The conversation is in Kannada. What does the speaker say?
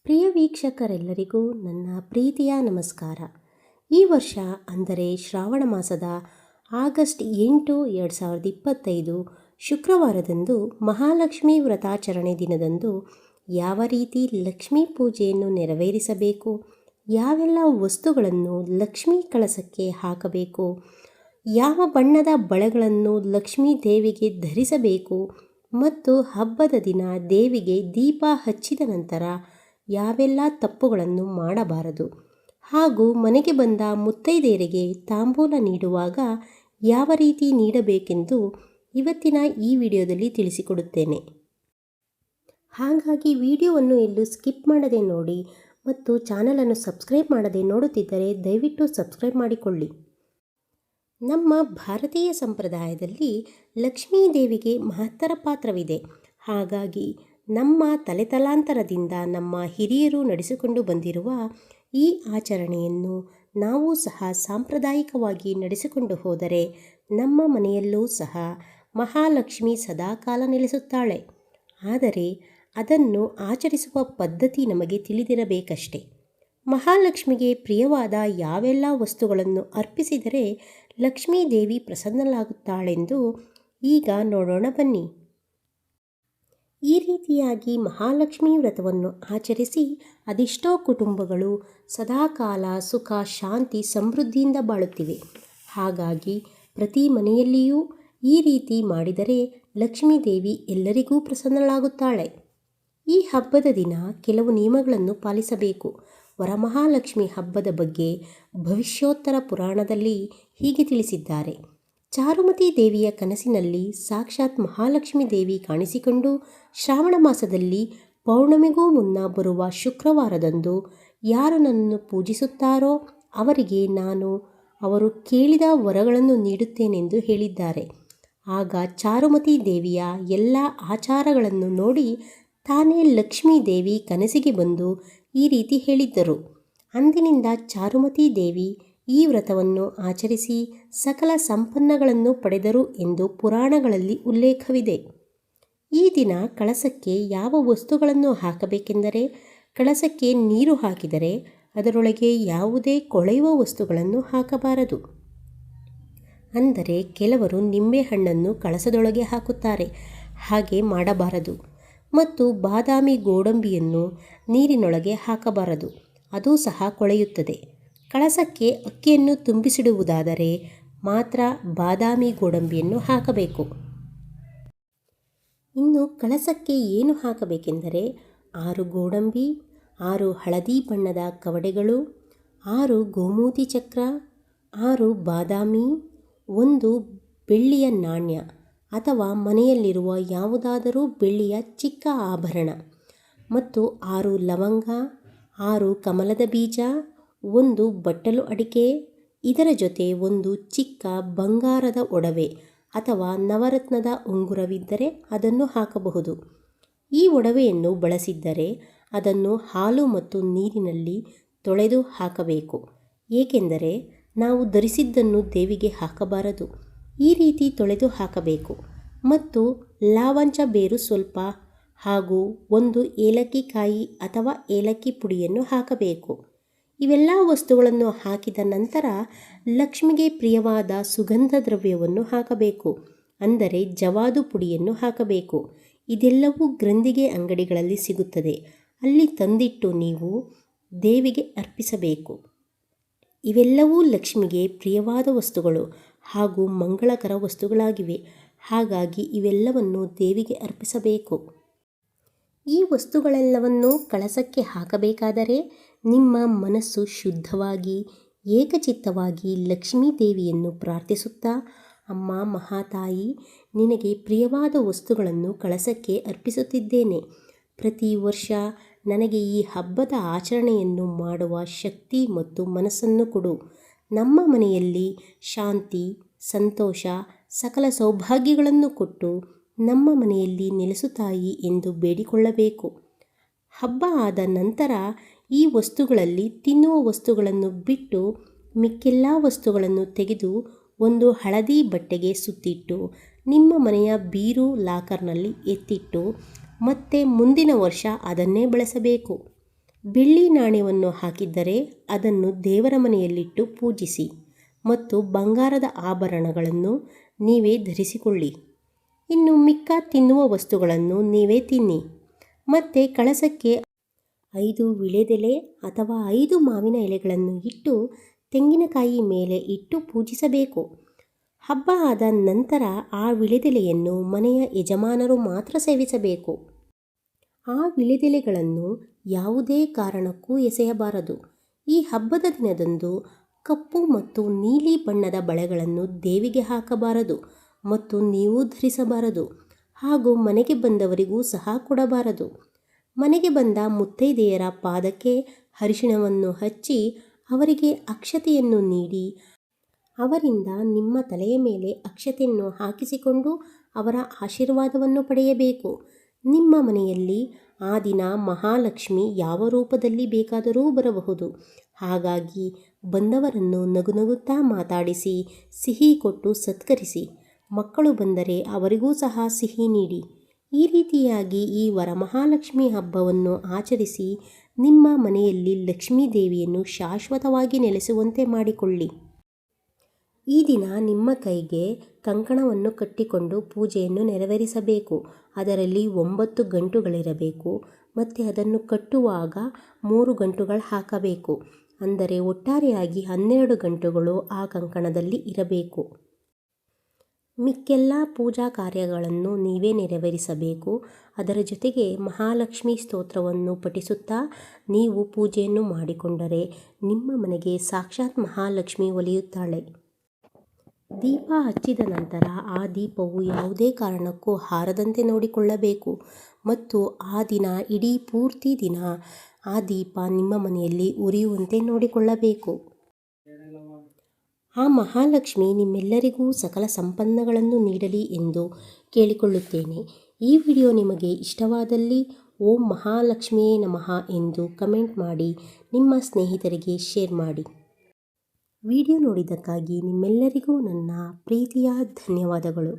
ಪ್ರಿಯ ವೀಕ್ಷಕರೆಲ್ಲರಿಗೂ ನನ್ನ ಪ್ರೀತಿಯ ನಮಸ್ಕಾರ. ಈ ವರ್ಷ ಅಂದರೆ ಶ್ರಾವಣ ಮಾಸದ ಆಗಸ್ಟ್ 8, 2025 ಶುಕ್ರವಾರದಂದು ಮಹಾಲಕ್ಷ್ಮಿ ವ್ರತಾಚರಣೆ ದಿನದಂದು ಯಾವ ರೀತಿ ಲಕ್ಷ್ಮೀ ಪೂಜೆಯನ್ನು ನೆರವೇರಿಸಬೇಕು, ಯಾವೆಲ್ಲ ವಸ್ತುಗಳನ್ನು ಲಕ್ಷ್ಮೀ ಕಳಸಕ್ಕೆ ಹಾಕಬೇಕು, ಯಾವ ಬಣ್ಣದ ಬಳೆಗಳನ್ನು ಲಕ್ಷ್ಮೀ ದೇವಿಗೆ ಧರಿಸಬೇಕು ಮತ್ತು ಹಬ್ಬದ ದಿನ ದೇವಿಗೆ ದೀಪ ಹಚ್ಚಿದ ನಂತರ ಯಾವೆಲ್ಲ ತಪ್ಪುಗಳನ್ನು ಮಾಡಬಾರದು ಹಾಗೂ ಮನೆಗೆ ಬಂದ ಮುತ್ತೈದೆಯರಿಗೆ ತಾಂಬೂಲ ನೀಡುವಾಗ ಯಾವ ರೀತಿ ನೀಡಬೇಕೆಂದು ಇವತ್ತಿನ ಈ ವಿಡಿಯೋದಲ್ಲಿ ತಿಳಿಸಿಕೊಡುತ್ತೇನೆ. ಹಾಗಾಗಿ ವಿಡಿಯೋವನ್ನು ಎಲ್ಲೂ ಸ್ಕಿಪ್ ಮಾಡದೆ ನೋಡಿ ಮತ್ತು ಚಾನಲನ್ನು ಸಬ್ಸ್ಕ್ರೈಬ್ ಮಾಡದೆ ನೋಡುತ್ತಿದ್ದರೆ ದಯವಿಟ್ಟು ಸಬ್ಸ್ಕ್ರೈಬ್ ಮಾಡಿಕೊಳ್ಳಿ. ನಮ್ಮ ಭಾರತೀಯ ಸಂಪ್ರದಾಯದಲ್ಲಿ ಲಕ್ಷ್ಮೀ ದೇವಿಗೆ ಮಹತ್ತರ ಪಾತ್ರವಿದೆ. ಹಾಗಾಗಿ ನಮ್ಮ ತಲೆತಲಾಂತರದಿಂದ ನಮ್ಮ ಹಿರಿಯರು ನಡೆಸಿಕೊಂಡು ಬಂದಿರುವ ಈ ಆಚರಣೆಯನ್ನು ನಾವು ಸಹ ಸಾಂಪ್ರದಾಯಿಕವಾಗಿ ನಡೆಸಿಕೊಂಡು ಹೋದರೆ ನಮ್ಮ ಮನೆಯಲ್ಲೂ ಸಹ ಮಹಾಲಕ್ಷ್ಮಿ ಸದಾಕಾಲ ನೆಲೆಸುತ್ತಾಳೆ. ಆದರೆ ಅದನ್ನು ಆಚರಿಸುವ ಪದ್ಧತಿ ನಮಗೆ ತಿಳಿದಿರಬೇಕಷ್ಟೆ. ಮಹಾಲಕ್ಷ್ಮಿಗೆ ಪ್ರಿಯವಾದ ಯಾವೆಲ್ಲ ವಸ್ತುಗಳನ್ನು ಅರ್ಪಿಸಿದರೆ ಲಕ್ಷ್ಮೀ ದೇವಿ ಪ್ರಸನ್ನಳಾಗುತ್ತಾಳೆಂದು ಈಗ ನೋಡೋಣ ಬನ್ನಿ. ಈ ರೀತಿಯಾಗಿ ಮಹಾಲಕ್ಷ್ಮಿ ವ್ರತವನ್ನು ಆಚರಿಸಿ ಅದೆಷ್ಟೋ ಕುಟುಂಬಗಳು ಸದಾಕಾಲ ಸುಖ ಶಾಂತಿ ಸಮೃದ್ಧಿಯಿಂದ ಬಾಳುತ್ತಿವೆ. ಹಾಗಾಗಿ ಪ್ರತಿ ಮನೆಯಲ್ಲಿಯೂ ಈ ರೀತಿ ಮಾಡಿದರೆ ಲಕ್ಷ್ಮೀ ದೇವಿ ಎಲ್ಲರಿಗೂ ಪ್ರಸನ್ನಳಾಗುತ್ತಾಳೆ. ಈ ಹಬ್ಬದ ದಿನ ಕೆಲವು ನಿಯಮಗಳನ್ನು ಪಾಲಿಸಬೇಕು. ವರಮಹಾಲಕ್ಷ್ಮಿ ಹಬ್ಬದ ಬಗ್ಗೆ ಭವಿಷ್ಯೋತ್ತರ ಪುರಾಣದಲ್ಲಿ ಹೀಗೆ ತಿಳಿಸಿದ್ದಾರೆ. ಚಾರುಮತಿ ದೇವಿಯ ಕನಸಿನಲ್ಲಿ ಸಾಕ್ಷಾತ್ ಮಹಾಲಕ್ಷ್ಮಿ ದೇವಿ ಕಾಣಿಸಿಕೊಂಡು ಶ್ರಾವಣ ಮಾಸದಲ್ಲಿ ಪೌರ್ಣಮಿಗೂ ಮುನ್ನ ಬರುವ ಶುಕ್ರವಾರದಂದು ಯಾರು ನನ್ನನ್ನು ಪೂಜಿಸುತ್ತಾರೋ ಅವರಿಗೆ ನಾನು ಅವರು ಕೇಳಿದ ವರಗಳನ್ನು ನೀಡುತ್ತೇನೆಂದು ಹೇಳಿದ್ದಾರೆ. ಆಗ ಚಾರುಮತಿ ದೇವಿಯ ಎಲ್ಲ ಆಚಾರಗಳನ್ನು ನೋಡಿ ತಾನೇ ಲಕ್ಷ್ಮೀ ದೇವಿ ಕನಸಿಗೆ ಬಂದು ಈ ರೀತಿ ಹೇಳಿದ್ದರು. ಅಂದಿನಿಂದ ಚಾರುಮತಿ ದೇವಿ ಈ ವ್ರತವನ್ನು ಆಚರಿಸಿ ಸಕಲ ಸಂಪನ್ನಗಳನ್ನು ಪಡೆದರು ಎಂದು ಪುರಾಣಗಳಲ್ಲಿ ಉಲ್ಲೇಖವಿದೆ. ಈ ದಿನ ಕಳಸಕ್ಕೆ ಯಾವ ವಸ್ತುಗಳನ್ನು ಹಾಕಬೇಕೆಂದರೆ, ಕಳಸಕ್ಕೆ ನೀರು ಹಾಕಿದರೆ ಅದರೊಳಗೆ ಯಾವುದೇ ಕೊಳೆಯುವ ವಸ್ತುಗಳನ್ನು ಹಾಕಬಾರದು. ಅಂದರೆ ಕೆಲವರು ನಿಂಬೆಹಣ್ಣನ್ನು ಕಳಸದೊಳಗೆ ಹಾಕುತ್ತಾರೆ, ಹಾಗೆ ಮಾಡಬಾರದು. ಮತ್ತು ಬಾದಾಮಿ ಗೋಡಂಬಿಯನ್ನು ನೀರಿನೊಳಗೆ ಹಾಕಬಾರದು, ಅದು ಸಹ ಕೊಳೆಯುತ್ತದೆ. ಕಳಸಕ್ಕೆ ಅಕ್ಕಿಯನ್ನು ತುಂಬಿಸಿಡುವುದಾದರೆ ಮಾತ್ರ ಬಾದಾಮಿ ಗೋಡಂಬಿಯನ್ನು ಹಾಕಬೇಕು. ಇನ್ನು ಕಳಸಕ್ಕೆ ಏನು ಹಾಕಬೇಕೆಂದರೆ 6 ಗೋಡಂಬಿ, 6 ಹಳದಿ ಬಣ್ಣದ ಕವಡೆಗಳು, 6 ಗೋಮೂತಿ ಚಕ್ರ, 6 ಬಾದಾಮಿ, 1 ಬೆಳ್ಳಿಯ ನಾಣ್ಯ ಅಥವಾ ಮನೆಯಲ್ಲಿರುವ ಯಾವುದಾದರೂ ಬೆಳ್ಳಿಯ ಚಿಕ್ಕ ಆಭರಣ ಮತ್ತು 6 ಲವಂಗ, 6 ಕಮಲದ ಬೀಜ, 1 ಬಟ್ಟಲು ಅಡಿಕೆ, ಇದರ ಜೊತೆ 1 ಚಿಕ್ಕ ಬಂಗಾರದ ಒಡವೆ ಅಥವಾ ನವರತ್ನದ ಉಂಗುರವಿದ್ದರೆ ಅದನ್ನು ಹಾಕಬಹುದು. ಈ ಒಡವೆಯನ್ನು ಬಳಸಿದ್ದರೆ ಅದನ್ನು ಹಾಲು ಮತ್ತು ನೀರಿನಲ್ಲಿ ತೊಳೆದು ಹಾಕಬೇಕು. ಏಕೆಂದರೆ ನಾವು ಧರಿಸಿದ್ದನ್ನು ದೇವಿಗೆ ಹಾಕಬಾರದು. ಈ ರೀತಿ ತೊಳೆದು ಹಾಕಬೇಕು. ಮತ್ತು ಲಾವಂಚ ಬೇರು ಸ್ವಲ್ಪ ಹಾಗೂ 1 ಏಲಕ್ಕಿ ಕಾಯಿ ಅಥವಾ ಏಲಕ್ಕಿ ಪುಡಿಯನ್ನು ಹಾಕಬೇಕು. ಇವೆಲ್ಲ ವಸ್ತುಗಳನ್ನು ಹಾಕಿದ ನಂತರ ಲಕ್ಷ್ಮಿಗೆ ಪ್ರಿಯವಾದ ಸುಗಂಧ ದ್ರವ್ಯವನ್ನು ಹಾಕಬೇಕು. ಅಂದರೆ ಜವಾದು ಪುಡಿಯನ್ನು ಹಾಕಬೇಕು. ಇದೆಲ್ಲವೂ ಗ್ರಂಥಿಗೆ ಅಂಗಡಿಗಳಲ್ಲಿ ಸಿಗುತ್ತದೆ. ಅಲ್ಲಿ ತಂದಿಟ್ಟು ನೀವು ದೇವಿಗೆ ಅರ್ಪಿಸಬೇಕು. ಇವೆಲ್ಲವೂ ಲಕ್ಷ್ಮಿಗೆ ಪ್ರಿಯವಾದ ವಸ್ತುಗಳು ಹಾಗೂ ಮಂಗಳಕರ ವಸ್ತುಗಳಾಗಿವೆ. ಹಾಗಾಗಿ ಇವೆಲ್ಲವನ್ನು ದೇವಿಗೆ ಅರ್ಪಿಸಬೇಕು. ಈ ವಸ್ತುಗಳೆಲ್ಲವನ್ನು ಕಳಸಕ್ಕೆ ಹಾಕಬೇಕಾದರೆ ನಿಮ್ಮ ಮನಸ್ಸು ಶುದ್ಧವಾಗಿ ಏಕಚಿತ್ತವಾಗಿ ಲಕ್ಷ್ಮೀ ದೇವಿಯನ್ನು ಪ್ರಾರ್ಥಿಸುತ್ತಾ, ಅಮ್ಮ ಮಹಾತಾಯಿ, ನಿನಗೆ ಪ್ರಿಯವಾದ ವಸ್ತುಗಳನ್ನು ಕಳಸಕ್ಕೆ ಅರ್ಪಿಸುತ್ತಿದ್ದೇನೆ. ಪ್ರತಿ ವರ್ಷ ನನಗೆ ಈ ಹಬ್ಬದ ಆಚರಣೆಯನ್ನು ಮಾಡುವ ಶಕ್ತಿ ಮತ್ತು ಮನಸ್ಸನ್ನು ಕೊಡು. ನಮ್ಮ ಮನೆಯಲ್ಲಿ ಶಾಂತಿ, ಸಂತೋಷ, ಸಕಲ ಸೌಭಾಗ್ಯಗಳನ್ನು ಕೊಟ್ಟು ನಮ್ಮ ಮನೆಯಲ್ಲಿ ನೆಲೆಸು ತಾಯಿ ಎಂದು ಬೇಡಿಕೊಳ್ಳಬೇಕು. ಹಬ್ಬ ಆದ ನಂತರ ಈ ವಸ್ತುಗಳಲ್ಲಿ ತಿನ್ನುವ ವಸ್ತುಗಳನ್ನು ಬಿಟ್ಟು ಮಿಕ್ಕೆಲ್ಲ ವಸ್ತುಗಳನ್ನು ತೆಗೆದು ಒಂದು ಹಳದಿ ಬಟ್ಟೆಗೆ ಸುತ್ತಿಟ್ಟು ನಿಮ್ಮ ಮನೆಯ ಬೀರು ಲಾಕರ್ನಲ್ಲಿ ಎತ್ತಿಟ್ಟು ಮತ್ತೆ ಮುಂದಿನ ವರ್ಷ ಅದನ್ನೇ ಬಳಸಬೇಕು. ಬೆಳ್ಳಿ ನಾಣ್ಯವನ್ನು ಹಾಕಿದ್ದರೆ ಅದನ್ನು ದೇವರ ಮನೆಯಲ್ಲಿಟ್ಟು ಪೂಜಿಸಿ ಮತ್ತು ಬಂಗಾರದ ಆಭರಣಗಳನ್ನು ನೀವೇ ಧರಿಸಿಕೊಳ್ಳಿ. ಇನ್ನು ಮಿಕ್ಕ ತಿನ್ನುವ ವಸ್ತುಗಳನ್ನು ನೀವೇ ತಿನ್ನಿ. ಮತ್ತು ಕಳಸಕ್ಕೆ 5 ವೀಳ್ಯದೆಲೆ ಅಥವಾ 5 ಮಾವಿನ ಎಲೆಗಳನ್ನು ಇಟ್ಟು ತೆಂಗಿನಕಾಯಿ ಮೇಲೆ ಇಟ್ಟು ಪೂಜಿಸಬೇಕು. ಹಬ್ಬ ಆದ ನಂತರ ಆ ವೀಳ್ಯದೆಲೆಯನ್ನು ಮನೆಯ ಯಜಮಾನರು ಮಾತ್ರ ಸೇವಿಸಬೇಕು. ಆ ವೀಳ್ಯದೆಲೆಗಳನ್ನು ಯಾವುದೇ ಕಾರಣಕ್ಕೂ ಎಸೆಯಬಾರದು. ಈ ಹಬ್ಬದ ದಿನದಂದು ಕಪ್ಪು ಮತ್ತು ನೀಲಿ ಬಣ್ಣದ ಬಳೆಗಳನ್ನು ದೇವಿಗೆ ಹಾಕಬಾರದು ಮತ್ತು ನೀವು ಧರಿಸಬಾರದು. ಹಾಗೂ ಮನೆಗೆ ಬಂದವರಿಗೂ ಸಹ ಕೊಡಬಾರದು. ಮನೆಗೆ ಬಂದ ಮುತ್ತೈದೆಯರ ಪಾದಕ್ಕೆ ಅರಿಶಿಣವನ್ನು ಹಚ್ಚಿ ಅವರಿಗೆ ಅಕ್ಷತೆಯನ್ನು ನೀಡಿ ಅವರಿಂದ ನಿಮ್ಮ ತಲೆಯ ಮೇಲೆ ಅಕ್ಷತೆಯನ್ನು ಹಾಕಿಸಿಕೊಂಡು ಅವರ ಆಶೀರ್ವಾದವನ್ನು ಪಡೆಯಬೇಕು. ನಿಮ್ಮ ಮನೆಯಲ್ಲಿ ಆ ದಿನ ಮಹಾಲಕ್ಷ್ಮಿ ಯಾವ ರೂಪದಲ್ಲಿ ಬೇಕಾದರೂ ಬರಬಹುದು. ಹಾಗಾಗಿ ಬಂದವರನ್ನು ನಗುನಗುತ್ತಾ ಮಾತಾಡಿಸಿ ಸಿಹಿ ಕೊಟ್ಟು ಸತ್ಕರಿಸಿ. ಮಕ್ಕಳು ಬಂದರೆ ಅವರಿಗೂ ಸಹ ಸಿಹಿ ನೀಡಿ. ಈ ರೀತಿಯಾಗಿ ಈ ವರಮಹಾಲಕ್ಷ್ಮಿ ಹಬ್ಬವನ್ನು ಆಚರಿಸಿ ನಿಮ್ಮ ಮನೆಯಲ್ಲಿ ಲಕ್ಷ್ಮೀ ದೇವಿಯನ್ನು ಶಾಶ್ವತವಾಗಿ ನೆಲೆಸುವಂತೆ ಮಾಡಿಕೊಳ್ಳಿ. ಈ ದಿನ ನಿಮ್ಮ ಕೈಗೆ ಕಂಕಣವನ್ನು ಕಟ್ಟಿಕೊಂಡು ಪೂಜೆಯನ್ನು ನೆರವೇರಿಸಬೇಕು. ಅದರಲ್ಲಿ 9 ಗಂಟುಗಳಿರಬೇಕು ಮತ್ತು ಅದನ್ನು ಕಟ್ಟುವಾಗ 3 ಗಂಟುಗಳು ಹಾಕಬೇಕು. ಅಂದರೆ ಒಟ್ಟಾರೆಯಾಗಿ 12 ಗಂಟುಗಳು ಆ ಕಂಕಣದಲ್ಲಿ ಇರಬೇಕು. ಮಿಕ್ಕೆಲ್ಲ ಪೂಜಾ ಕಾರ್ಯಗಳನ್ನು ನೀವೇ ನೆರವೇರಿಸಬೇಕು. ಅದರ ಜೊತೆಗೆ ಮಹಾಲಕ್ಷ್ಮಿ ಸ್ತೋತ್ರವನ್ನು ಪಠಿಸುತ್ತಾ ನೀವು ಪೂಜೆಯನ್ನು ಮಾಡಿಕೊಂಡರೆ ನಿಮ್ಮ ಮನೆಗೆ ಸಾಕ್ಷಾತ್ ಮಹಾಲಕ್ಷ್ಮಿ ಒಲಿಯುತ್ತಾಳೆ. ದೀಪ ಹಚ್ಚಿದ ನಂತರ ಆ ದೀಪವು ಯಾವುದೇ ಕಾರಣಕ್ಕೂ ಹಾರದಂತೆ ನೋಡಿಕೊಳ್ಳಬೇಕು ಮತ್ತು ಆ ದಿನ ಇಡೀ ಪೂರ್ತಿ ದಿನ ಆ ದೀಪ ನಿಮ್ಮ ಮನೆಯಲ್ಲಿ ಉರಿಯುವಂತೆ ನೋಡಿಕೊಳ್ಳಬೇಕು. ಆ ಮಹಾಲಕ್ಷ್ಮಿ ನಿಮ್ಮೆಲ್ಲರಿಗೂ ಸಕಲ ಸಂಪನ್ನಗಳನ್ನು ನೀಡಲಿ ಎಂದು ಕೇಳಿಕೊಳ್ಳುತ್ತೇನೆ. ಈ ವಿಡಿಯೋ ನಿಮಗೆ ಇಷ್ಟವಾದಲ್ಲಿ ಓಂ ಮಹಾಲಕ್ಷ್ಮಿಯೇ ನಮಃ ಎಂದು ಕಮೆಂಟ್ ಮಾಡಿ ನಿಮ್ಮ ಸ್ನೇಹಿತರಿಗೆ ಶೇರ್ ಮಾಡಿ. ವಿಡಿಯೋ ನೋಡಿದ್ದಕ್ಕಾಗಿ ನಿಮ್ಮೆಲ್ಲರಿಗೂ ನನ್ನ ಪ್ರೀತಿಯ ಧನ್ಯವಾದಗಳು.